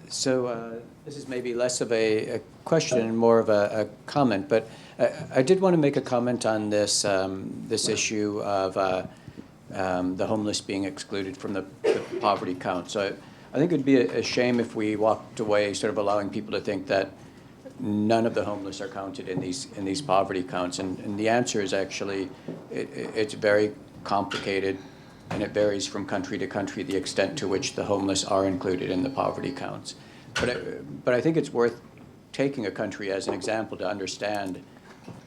This is maybe less of a question and more of a comment, but I did want to make a comment on this issue of the homeless being excluded from the poverty count. So I think it would be a shame if we walked away sort of allowing people to think that none of the homeless are counted in these poverty counts. And the answer is actually it's very complicated, and it varies from country to country the extent to which the homeless are included in the poverty counts. But I think it's worth taking a country as an example to understand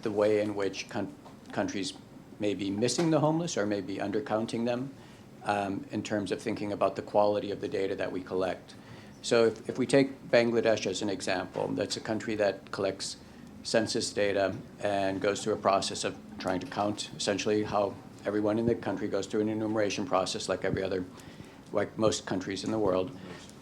the way in which countries may be missing the homeless or may be undercounting them in terms of thinking about the quality of the data that we collect. So if we take Bangladesh as an example, that's a country that collects census data and goes through a process of trying to count essentially how everyone in the country goes through an enumeration process like most countries in the world,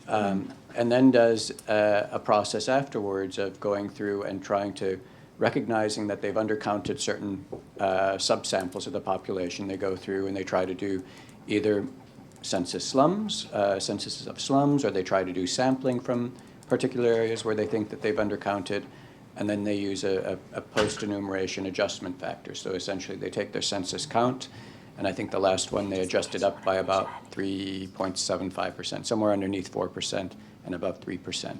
and then does a process afterwards of going through and trying to, recognizing that they've undercounted certain subsamples of the population. They go through and they try to do either censuses of slums, or they try to do sampling from particular areas where they think that they've undercounted, and then they use a post-enumeration adjustment factor. So essentially they take their census count, and I think the last one they adjusted up by about 3.75%, somewhere underneath 4% and above 3%.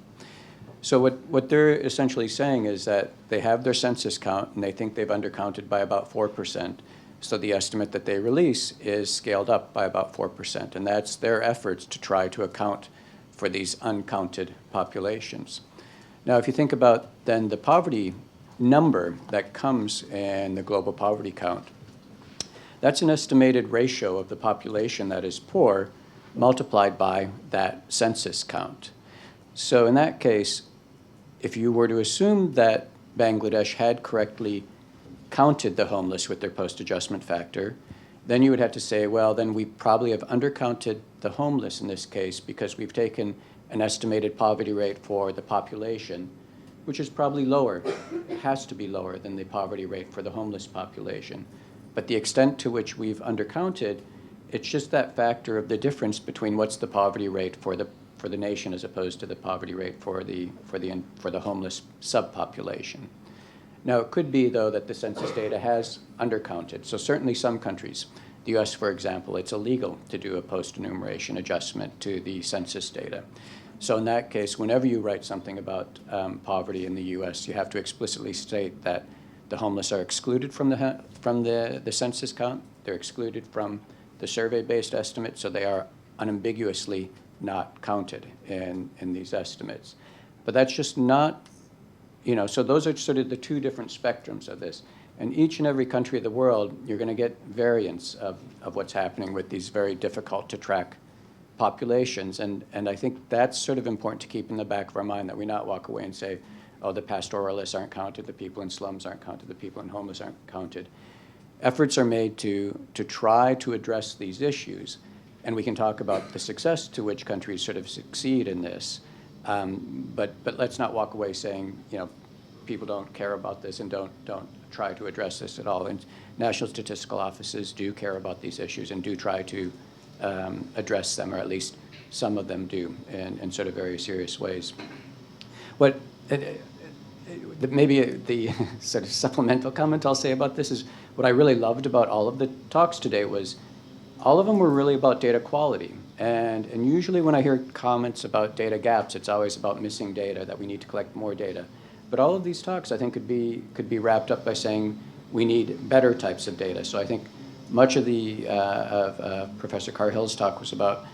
So what they're essentially saying is that they have their census count and they think they've undercounted by about 4%. So the estimate that they release is scaled up by about 4%, and that's their efforts to try to account for these uncounted populations. Now, if you think about then the poverty number that comes in the global poverty count, that's an estimated ratio of the population that is poor multiplied by that census count. So in that case, if you were to assume that Bangladesh had correctly counted the homeless with their post-adjustment factor, then you would have to say, well, then we probably have undercounted the homeless in this case because we've taken an estimated poverty rate for the population, which is probably lower. It has to be lower than the poverty rate for the homeless population. But the extent to which we've undercounted, it's just that factor of the difference between what's the poverty rate for the nation as opposed to the poverty rate for the homeless subpopulation. Now, it could be, though, that the census data has undercounted. So certainly some countries, the US, for example, it's illegal to do a post-enumeration adjustment to the census data. So in that case, whenever you write something about poverty in the US, you have to explicitly state that the homeless are excluded from the census count. They're excluded from the survey-based estimate, so they are unambiguously not counted in these estimates. But that's just not, so those are sort of the two different spectrums of this. And each and every country of the world, you're going to get variants of what's happening with these very difficult to track populations. And I think that's sort of important to keep in the back of our mind, that we not walk away and say, oh, the pastoralists aren't counted, the people in slums aren't counted, the people in homeless aren't counted. Efforts are made to try to address these issues, and we can talk about the success to which countries sort of succeed in this. But let's not walk away saying, people don't care about this and don't try to address this at all. And national statistical offices do care about these issues and do try to address them, or at least some of them do, in sort of very serious ways. Maybe the sort of supplemental comment I'll say about this is what I really loved about all of the talks today was all of them were really about data quality. And usually when I hear comments about data gaps, it's always about missing data, that we need to collect more data. But all of these talks, I think, could be wrapped up by saying we need better types of data. So I think much of Professor Carhill's talk was about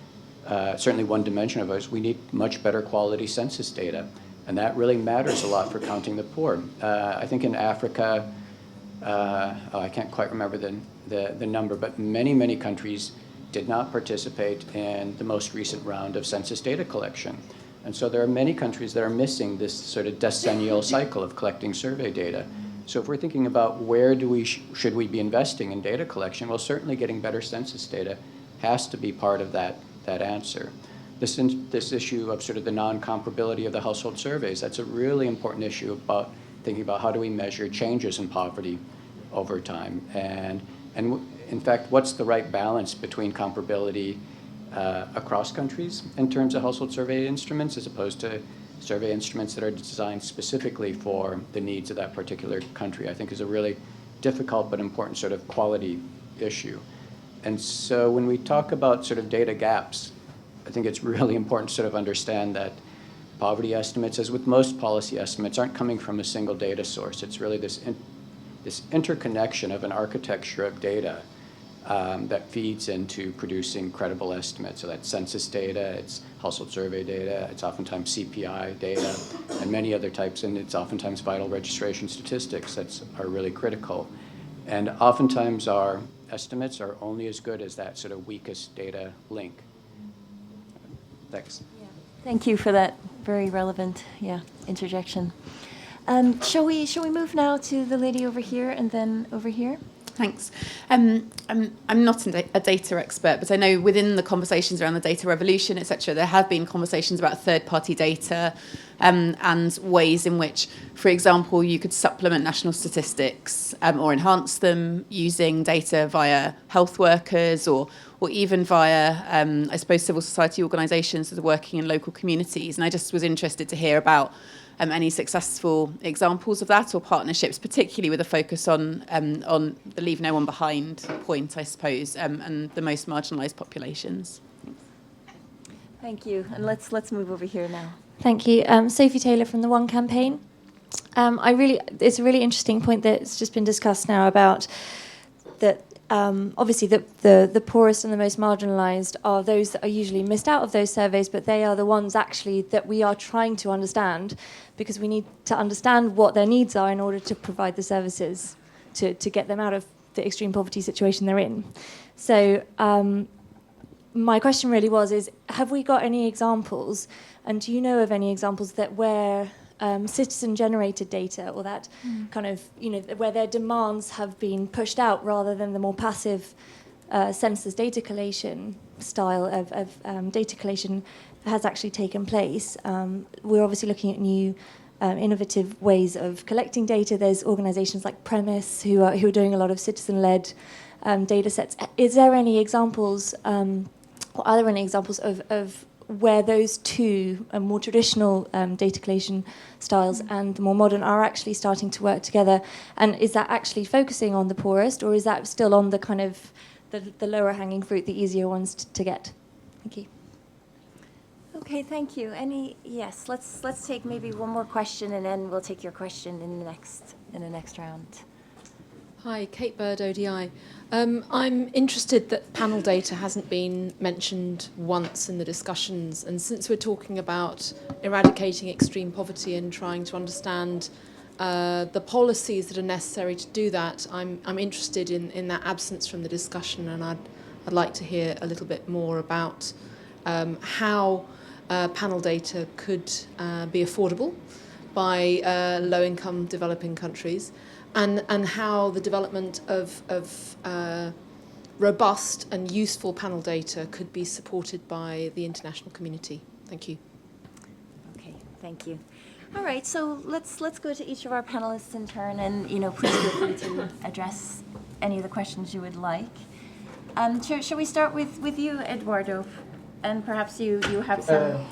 certainly one dimension of it is we need much better quality census data. And that really matters a lot for counting the poor. I think in Africa, I can't quite remember the number, but many countries did not participate in the most recent round of census data collection. And so there are many countries that are missing this sort of decennial cycle of collecting survey data. So if we're thinking about where should we be investing in data collection, well, certainly getting better census data has to be part of that answer. This issue of sort of the non-comparability of the household surveys, that's a really important issue about thinking about how do we measure changes in poverty over time. And in fact, what's the right balance between comparability across countries in terms of household survey instruments, as opposed to survey instruments that are designed specifically for the needs of that particular country, I think is a really difficult but important sort of quality issue. And so when we talk about sort of data gaps, I think it's really important to sort of understand that poverty estimates, as with most policy estimates, aren't coming from a single data source. It's really this interconnection of an architecture of data that feeds into producing credible estimates. So that's census data, it's household survey data, it's oftentimes CPI data, and many other types, and it's oftentimes vital registration statistics that are really critical. And oftentimes our estimates are only as good as that sort of weakest data link. Thanks. Yeah. Thank you for that very relevant interjection. Shall we move now to the lady over here and then over here? Thanks. I'm not a data expert, but I know within the conversations around the data revolution, etc., there have been conversations about third-party data and ways in which, for example, you could supplement national statistics or enhance them using data via health workers or even via, I suppose, civil society organisations that are working in local communities. And I just was interested to hear about any successful examples of that or partnerships, particularly with a focus on the leave no one behind point, I suppose, and the most marginalised populations. Thank you. And let's move over here now. Thank you. Sophie Taylor from the One Campaign. It's a really interesting point that's just been discussed now about that. Obviously, the poorest and the most marginalised are those that are usually missed out of those surveys, but they are the ones actually that we are trying to understand, because we need to understand what their needs are in order to provide the services to get them out of the extreme poverty situation they're in. So my question really is have we got any examples, and do you know of any examples that where citizen-generated data, or that kind of, where their demands have been pushed out rather than the more passive census data collation style of data collation has actually taken place? We're obviously looking at new innovative ways of collecting data. There's organisations like Premise who are doing a lot of citizen-led data sets. Is there any examples, or are there any examples of where those two more traditional data collation styles and the more modern are actually starting to work together? And is that actually focusing on the poorest, or is that still on the kind of the lower hanging fruit, the easier ones to get? Thank you. Okay, thank you. Yes, let's take maybe one more question, and then we'll take your question in the next round. Hi, Kate Bird, ODI. I'm interested that panel data hasn't been mentioned once in the discussions, and since we're talking about eradicating extreme poverty and trying to understand the policies that are necessary to do that, I'm interested in that absence from the discussion, and I'd like to hear a little bit more about how panel data could be affordable by low-income developing countries, and how the development of robust and useful panel data could be supported by the international community. Thank you. Okay, thank you. All right, so let's go to each of our panelists in turn, and please feel free to address any of the questions you would like. Shall we start with you, Eduardo? And perhaps you have some.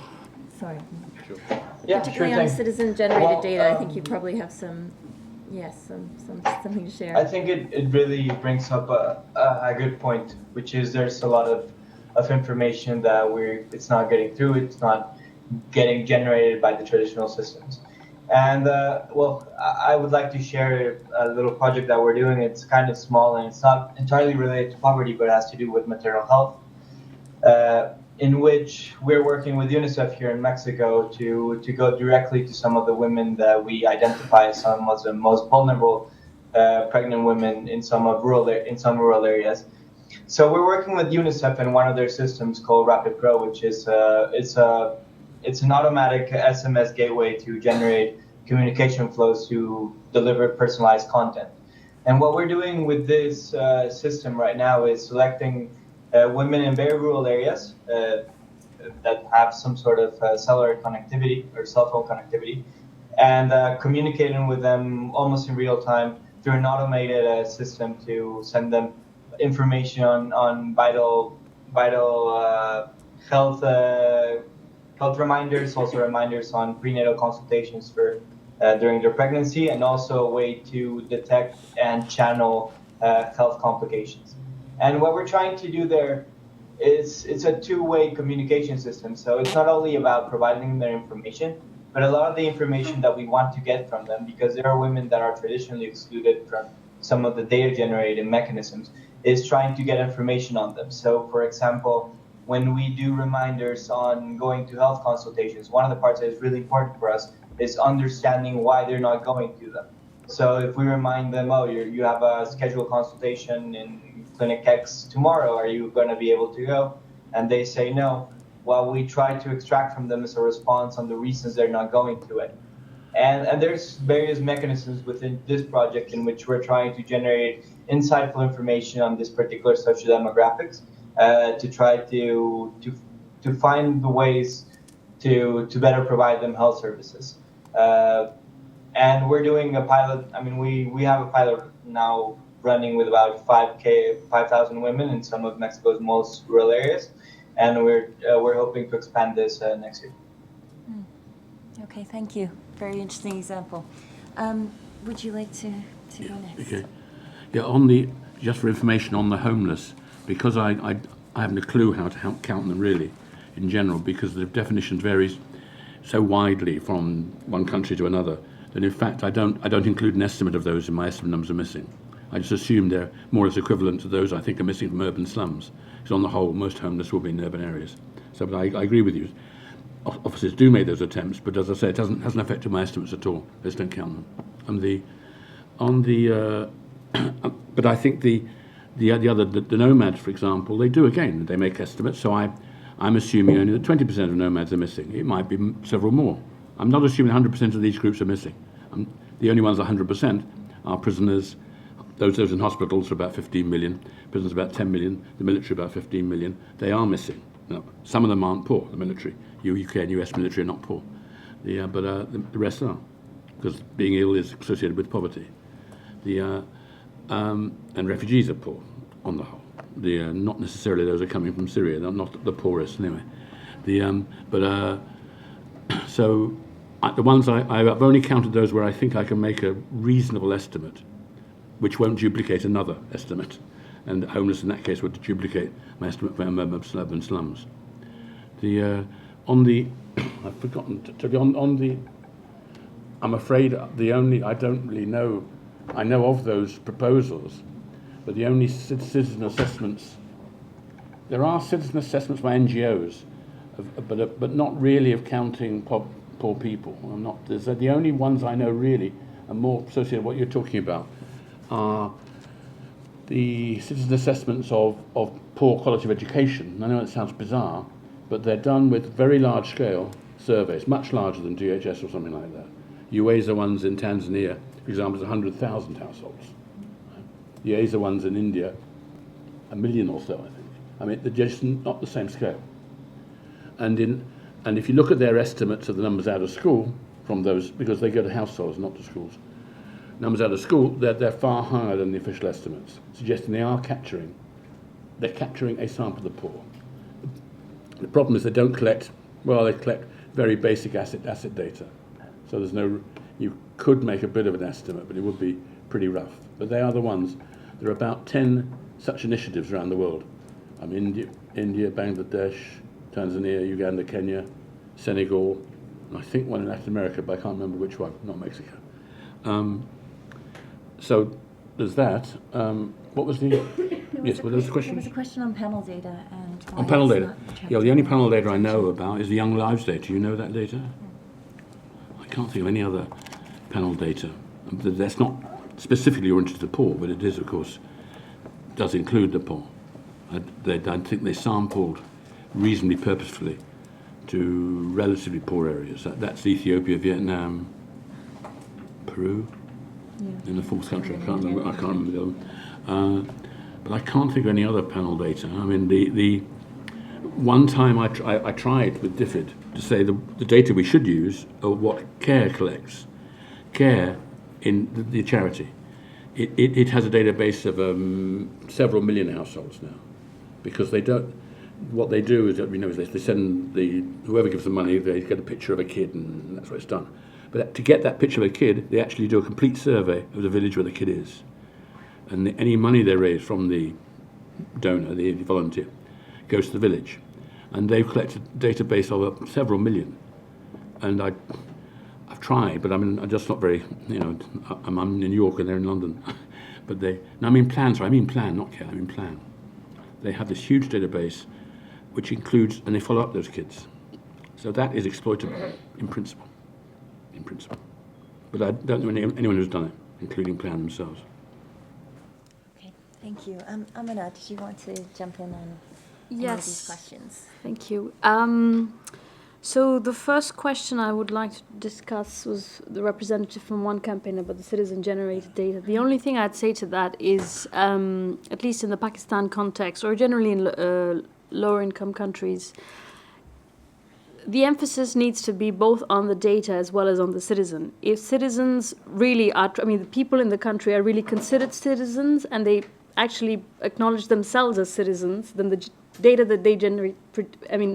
Sorry. Sure. Yeah, particularly on citizen-generated data, I think you probably have some. Yes, something to share. I think it really brings up a good point, which is there's a lot of information that it's not getting through, it's not getting generated by the traditional systems. And I would like to share a little project that we're doing. It's kind of small and it's not entirely related to poverty, but it has to do with maternal health, in which we're working with UNICEF here in Mexico to go directly to some of the women that we identify as some of the most vulnerable pregnant women in some rural areas. So we're working with UNICEF in one of their systems called Rapid Pro, which is it's an automatic SMS gateway to generate communication flows to deliver personalized content. And what we're doing with this system right now is selecting women in very rural areas that have some sort of cellular connectivity or cell phone connectivity, and communicating with them almost in real time through an automated system to send them information on vital health health reminders, also reminders on prenatal consultations for during their pregnancy, and also a way to detect and channel health complications. And what we're trying to do there is it's a two-way communication system. So it's not only about providing them their information, but a lot of the information that we want to get from them, because there are women that are traditionally excluded from some of the data generated mechanisms, is trying to get information on them. So, for example, when we do reminders on going to health consultations, one of the parts that is really important for us is understanding why they're not going to them. So if we remind them, oh, you have a scheduled consultation in clinic X tomorrow, are you going to be able to go? And they say no. Well, we try to extract from them as a response on the reasons they're not going to it. And there's various mechanisms within this project in which we're trying to generate insightful information on this particular social demographics to try to find the ways to better provide them health services. And we're doing a pilot. I mean, we have a pilot now running with about 5,000 women in some of Mexico's most rural areas, and we're hoping to expand this next year. Okay, thank you. Very interesting example. Would you like to go next? Okay. Yeah, just for information on the homeless, because I haven't a clue how to count them really, in general, because the definitions vary so widely from one country to another, that in fact I don't include an estimate of those in my estimate numbers are missing. I just assume they're more or less equivalent to those I think are missing from urban slums. Because on the whole, most homeless will be in urban areas. So, but I agree with you. Officers do make those attempts, but as I say, it hasn't affected my estimates at all. I just don't count them. But I think the nomads, for example, they do again. They make estimates. So I'm assuming only that 20% of nomads are missing. It might be several more. I'm not assuming 100% of these groups are missing. The only ones 100% are prisoners. Those in hospitals are about 15 million. Prisoners about 10 million. The military about 15 million. They are missing. No, some of them aren't poor. The military, UK and US military are not poor. But the rest are, because being ill is associated with poverty. And refugees are poor on the whole. Not necessarily those are coming from Syria. They're not the poorest anyway. So the ones I've only counted those where I think I can make a reasonable estimate, which won't duplicate another estimate. And homeless in that case would duplicate my estimate for urban slums. I've forgotten to be on the. I'm afraid I don't really know. I know of those proposals, but the only citizen assessments. There are citizen assessments by NGOs, but not really of counting poor people. The only ones I know really are more associated with what you're talking about are the citizen assessments of poor quality of education. I know it sounds bizarre, but they're done with very large scale surveys, much larger than DHS or something like that. UASA ones in Tanzania, for example, is 100,000 households. The UASA ones in India, 1 million or so, I think. I mean, they're just not the same scale. And if you look at their estimates of the numbers out of school from those, because they go to households, not to schools, numbers out of school, they're far higher than the official estimates, suggesting they're capturing a sample of the poor. The problem is they collect very basic asset data. So you could make a bit of an estimate, but it would be pretty rough. But they are the ones. There are about 10 such initiatives around the world. India, Bangladesh, Tanzania, Uganda, Kenya, Senegal, and I think one in Latin America, but I can't remember which one, not Mexico. So there's that. What was the... Yes, what was the question? There was a question on panel data and why On panel it's data. not attracting Yeah, the only more panel data I know attention. about is the Young Lives data. You know that data? I can't think of any other panel data. That's not specifically oriented to the poor, but it is, of course, does include the poor. I think they sampled reasonably purposefully to relatively poor areas. That's Ethiopia, Vietnam, Peru, in the fourth country. I can't remember the other one. But I can't think of any other panel data. I mean, the one time I tried with DFID to say the data we should use are what CARE collects. CARE in the charity. It has a database of several million households now, because they don't. what they do is that they send whoever gives them money, they get a picture of a kid, and that's what it's done. But to get that picture of a kid, they actually do a complete survey of the village where the kid is, and any money they raise from the donor, the volunteer, goes to the village, and they've collected a database of several million. And I've tried, but I'm just not very. I'm in New York and they're in London, but I mean plan, not care. I mean plan. They have this huge database, which includes, and they follow up those kids. So that is exploitable in principle. But I don't know anyone who's done it, including Plan themselves. Okay, thank you. Amina, did you want to jump in on any of these questions? Thank you. So the first question I would like to discuss was the representative from one campaign about the citizen-generated data. The only thing I'd say to that is, at least in the Pakistan context, or generally in lower-income countries, the emphasis needs to be both on the data as well as on the citizen. If citizens really are, the people in the country are really considered citizens and they actually acknowledge themselves as citizens, then the data that they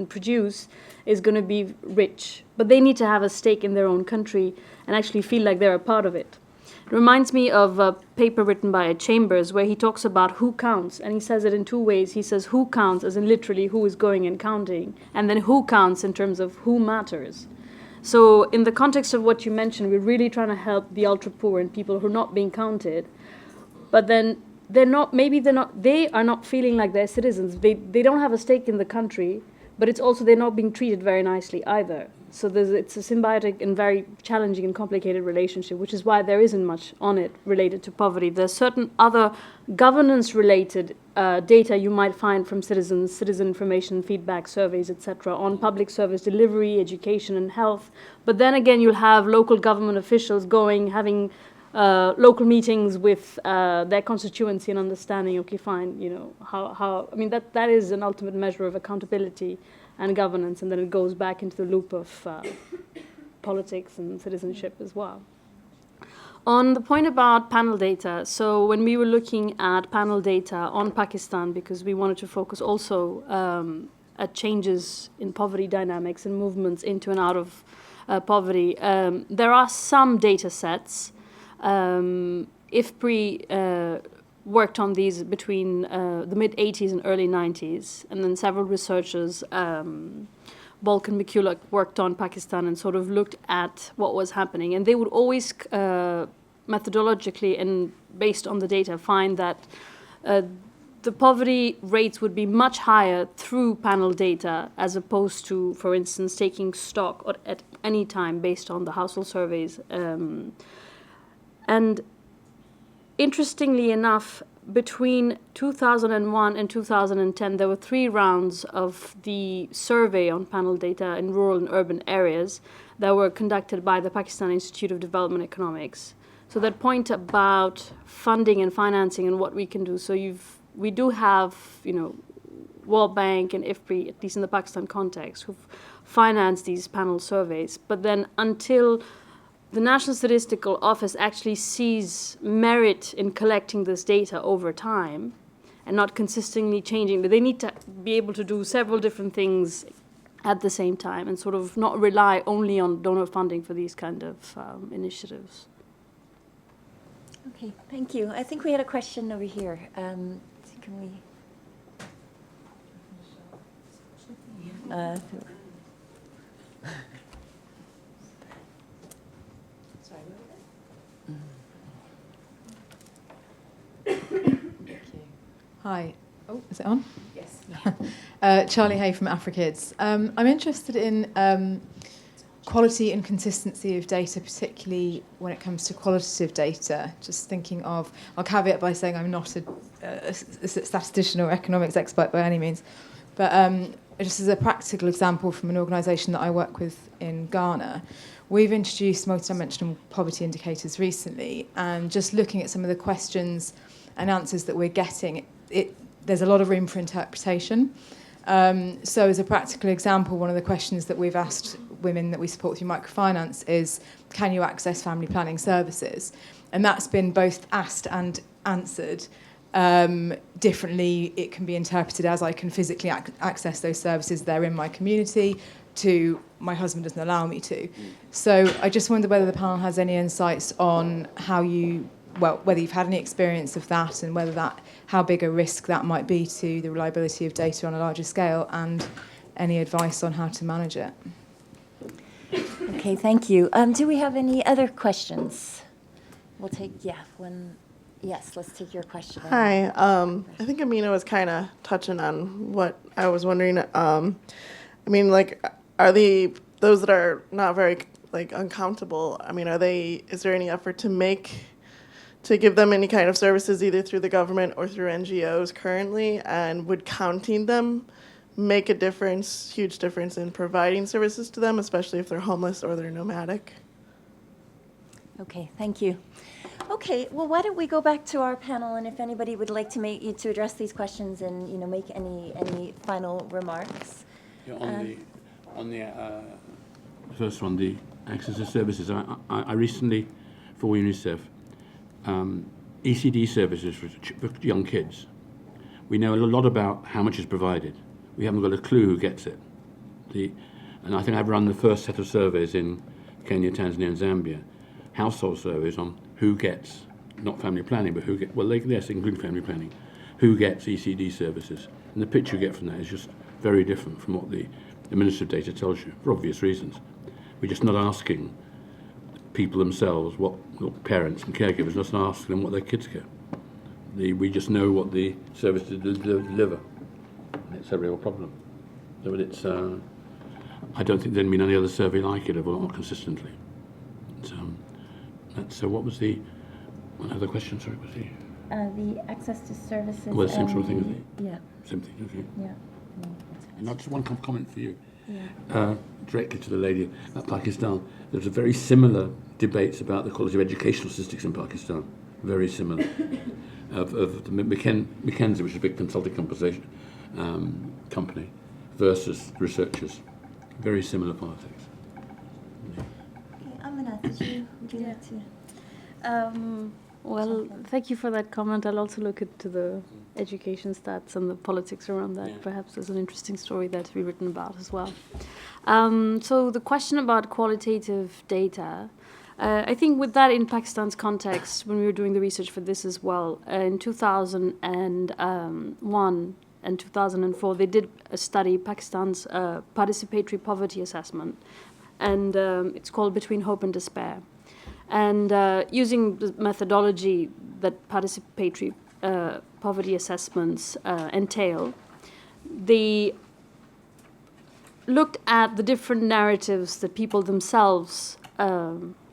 produce is going to be rich. But they need to have a stake in their own country and actually feel like they're a part of it. It reminds me of a paper written by Chambers where he talks about who counts, and he says it in two ways. He says who counts, as in literally who is going and counting, and then who counts in terms of who matters. So in the context of what you mentioned, we're really trying to help the ultra-poor and people who are not being counted, but then they are not feeling like they're citizens. They don't have a stake in the country, but it's also they're not being treated very nicely either. So it's a symbiotic and very challenging and complicated relationship, which is why there isn't much on it related to poverty. There's certain other governance-related data you might find from citizens, citizen information, feedback, surveys, etc., on public service delivery, education, and health. But then again, you'll have local government officials having local meetings with their constituency and understanding, okay, fine, that is an ultimate measure of accountability and governance, and then it goes back into the loop of politics and citizenship as well. On the point about panel data, so when we were looking at panel data on Pakistan, because we wanted to focus also at changes in poverty dynamics and movements into and out of poverty, there are some data sets. IFPRI worked on these between the mid-'80s and early '90s, and then several researchers, Balk and McCulloch, worked on Pakistan and sort of looked at what was happening. And they would always, methodologically and based on the data, find that the poverty rates would be much higher through panel data as opposed to, for instance, taking stock at any time based on the household surveys. And interestingly enough, between 2001 and 2010, there were 3 rounds of the survey on panel data in rural and urban areas that were conducted by the Pakistan Institute of Development Economics. So that point about funding and financing and what we can do. So we do have, World Bank and IFPRI, at least in the Pakistan context, who've financed these panel surveys. But then until the National Statistical Office actually sees merit in collecting this data over time and not consistently changing. But they need to be able to do several different things at the same time and sort of not rely only on donor funding for these kind of initiatives. Okay, thank you. I think we had a question over here. Can we? Hi. Oh, is it on? Yes. Charlie Hay from AfriKids. I'm interested in quality and consistency of data, particularly when it comes to qualitative data. Just thinking of, I'll caveat by saying I'm not a statistician or economics expert by any means, but just as a practical example from an organisation that I work with in Ghana, we've introduced multidimensional poverty indicators recently, and just looking at some of the questions and answers that we're getting, there's a lot of room for interpretation. So as a practical example, one of the questions that we've asked women that we support through microfinance is, can you access family planning services? And that's been both asked and answered. differently it can be interpreted as I can physically access those services, they're in my community, to my husband doesn't allow me to. So I just wonder whether the panel has any insights on how whether you've had any experience of that, and how big a risk that might be to the reliability of data on a larger scale, and any advice on how to manage it. Okay, thank you. Do we have any other questions? We'll take, yes, let's take your question. Hi, I think Amina was kind of touching on what I was wondering. I mean, like, are those that are not very, like, uncountable, I mean, is there any effort to give them any kind of services either through the government or through NGOs currently? And would counting them make a difference, huge difference in providing services to them, especially if they're homeless or they're nomadic? Okay, thank you. Okay, well, why don't we go back to our panel, and if anybody would like to address these questions and make any final remarks. Yeah, on the first one, the access to services. I recently, for UNICEF, ECD services for young kids. We know a lot about how much is provided. We haven't got a clue who gets it. And I think I've run the first set of surveys in Kenya, Tanzania, and Zambia, household surveys on who gets, not family planning, but who gets, yes, including family planning, who gets ECD services. And the picture you get from that is just very different from what the administrative data tells you, for obvious reasons. We're just not asking people themselves, parents and caregivers, not asking them what their kids get. We just know what the services deliver. It's a real problem. So it's, I don't think there'd been any other survey like it, or consistently. So what was the other question? Sorry, was The access to services. Well, the same sort of thing, is it? Yeah. Same thing, okay. Yeah. And just one comment for you. Yeah. Directly to the lady at Pakistan. There was a very similar debates about the quality of educational statistics in Pakistan. Very similar. of the McKinsey, which is a big consulting company, versus researchers. Very similar politics. Okay, Amina, would you like to? Well, thank you for that comment. I'll also look into the education stats and the politics around that. Yeah. Perhaps there's an interesting story there to be written about as well. So the question about qualitative data, I think with that in Pakistan's context, when we were doing the research for this as well, in 2001 and 2004, they did a study, Pakistan's participatory poverty assessment, and it's called Between Hope and Despair. And using the methodology that participatory poverty assessments entail, they looked at the different narratives that people themselves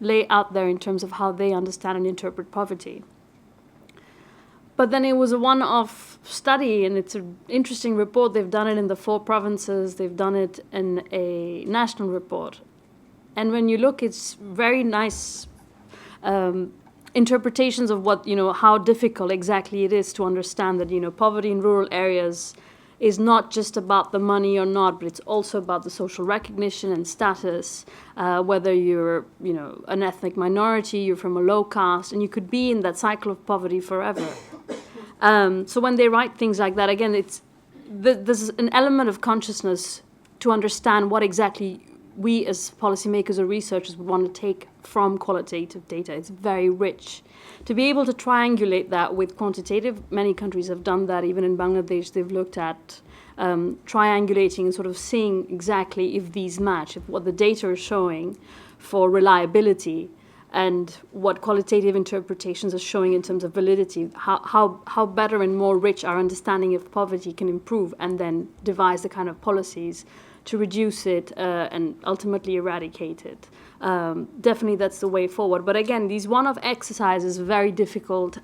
lay out there in terms of how they understand and interpret poverty. But then it was a one-off study, and it's an interesting report. They've done it in the 4 provinces. They've done it in a national report. And when you look, it's very nice interpretations of what, how difficult exactly it is to understand that, poverty in rural areas is not just about the money or not, but it's also about the social recognition and status, whether you're, an ethnic minority, you're from a low caste, and you could be in that cycle of poverty forever. So when they write things like that, again, there's an element of consciousness to understand what exactly we as policymakers or researchers would want to take from qualitative data. It's very rich. To be able to triangulate that with quantitative, many countries have done that. Even in Bangladesh, they've looked at triangulating and sort of seeing exactly if these match, if what the data is showing for reliability and what qualitative interpretations are showing in terms of validity, how better and more rich our understanding of poverty can improve, and then devise the kind of policies to reduce it and ultimately eradicate it. Definitely that's the way forward. But again, these one-off exercises are very difficult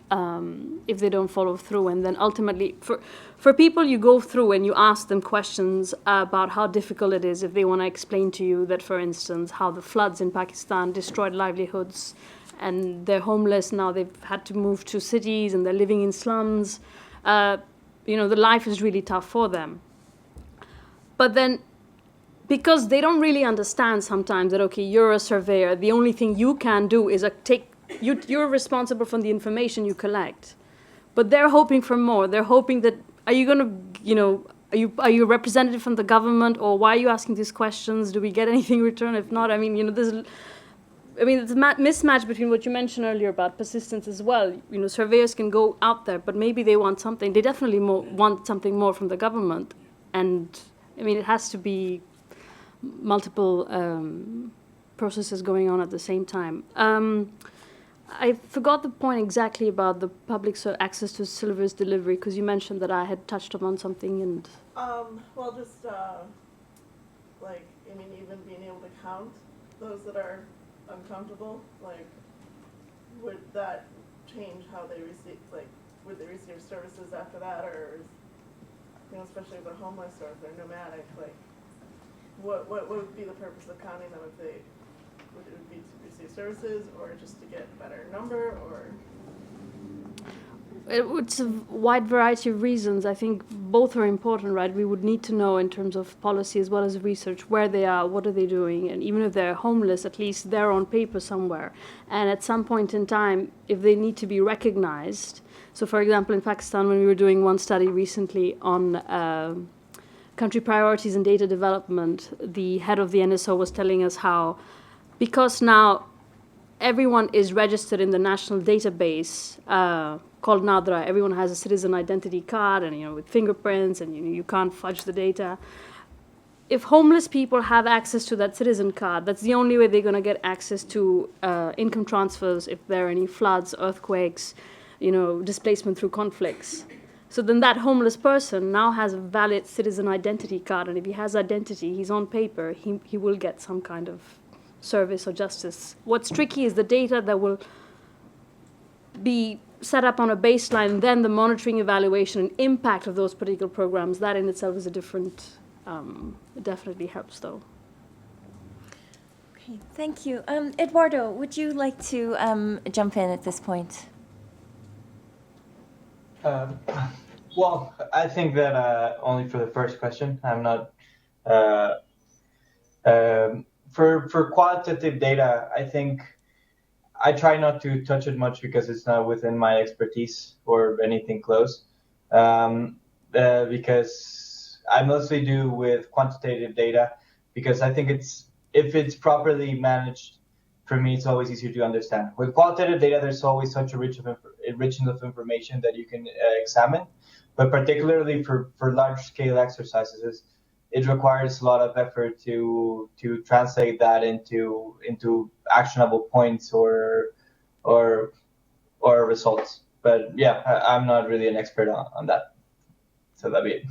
if they don't follow through. And then ultimately, for people you go through and you ask them questions about how difficult it is if they want to explain to you that, for instance, how the floods in Pakistan destroyed livelihoods and they're homeless now, they've had to move to cities and they're living in slums. The life is really tough for them. But then, because they don't really understand sometimes that, okay, you're a surveyor, the only thing you can do is you're responsible for the information you collect. but they're hoping for more. They're hoping that, are you going to, you know, are you a representative from the government, or why are you asking these questions? Do we get anything in return? If not, I mean, you know, it's a mismatch between what you mentioned earlier about persistence as well. You know, surveyors can go out there, but maybe they want something. They definitely want something more from the government. And, I mean, it has to be multiple processes going on at the same time. I forgot the point exactly about the public access to service delivery, because you mentioned that I had touched upon something and... Well, just, like, I mean, even being able to count those that are uncountable, like, would that change how they receive, like, would they receive services after that, or, you know, especially if they're homeless or if they're nomadic, like, what would be the purpose of counting them if they, would it be to receive services or just to get a better number, or? It's a wide variety of reasons. I think both are important, right? We would need to know in terms of policy as well as research where they are, what are they doing, and even if they're homeless, at least they're on paper somewhere. And at some point in time, if they need to be recognized, so for example, in Pakistan, when we were doing one study recently on country priorities and data development, the head of the NSO was telling us how, because now everyone is registered in the national database called NADRA. Everyone has a citizen identity card, and, you know, with fingerprints, and you can't fudge the data. If homeless people have access to that citizen card, that's the only way they're going to get access to income transfers if there are any floods, earthquakes, you know, displacement through conflicts. So then that homeless person now has a valid citizen identity card, and if he has identity, he's on paper, he will get some kind of service or justice. What's tricky is the data that will be set up on a baseline, then the monitoring, evaluation, and impact of those particular programs. That in itself is a different, it definitely helps though. Okay, thank you. Eduardo, would you like to jump in at this point? Well, I think that only for the first question, I'm not. For qualitative data, I think I try not to touch it much because it's not within my expertise or anything close. Because I mostly do with quantitative data, because I think if it's properly managed, for me, it's always easier to understand. With qualitative data, there's always such a richness of information that you can examine, but particularly for large-scale exercises, it requires a lot of effort to translate that into actionable points or results. But yeah, I'm not really an expert on that, so that'd be it.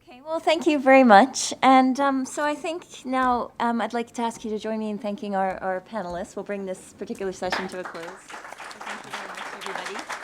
Okay, well, thank you very much. And so I think now I'd like to ask you to join me in thanking our panelists. We'll bring this particular session to a close. So thank you very much, everybody.